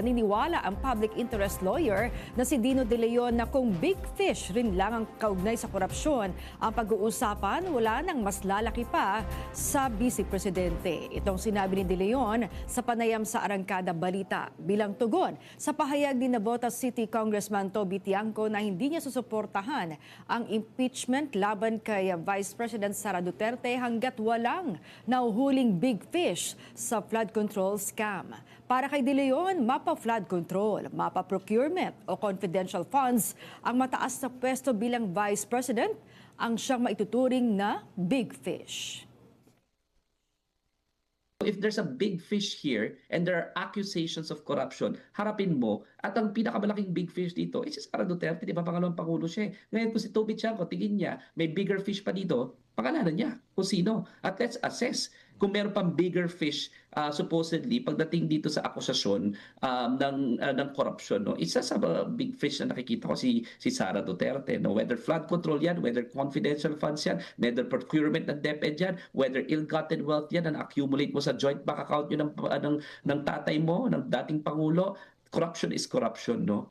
Naniniwala ang public interest lawyer na si Dino De Leon na kung big fish rin lang ang kaugnay sa korupsyon, ang pag-uusapan wala nang mas lalaki pa sa Vice Presidente. Itong sinabi ni De Leon sa panayam sa Arangkada Balita bilang tugon sa pahayag ni Navotas City Congressman Toby Tiangco na hindi niya susuportahan ang impeachment laban kay Vice President Sara Duterte hanggat walang nahuhuling big fish sa flood control scam. Para kay De Leon, mapa-flood control, mapa-procurement o confidential funds ang mataas na pwesto bilang Vice President ang siyang maituturing na big fish. If there's a big fish here and there are accusations of corruption, harapin mo. At ang pinakamalaking big fish dito is si Sara Duterte, di ba pangalawang pangulo siya eh. Ngayon kung si Toby Tiangco, tingin niya, may bigger fish pa dito, pangalanan niya kung sino. At let's assess kung meron pang bigger fish supposedly pagdating dito sa akusasyon ng corruption. No? Isa sa big fish na nakikita ko si Sara Duterte. No? Whether flood control yan, whether confidential funds yan, whether procurement ng DepEd yan, whether ill-gotten wealth yan na accumulate mo sa joint bank account yun ng tatay mo, ng dating Pangulo, corruption is corruption. No?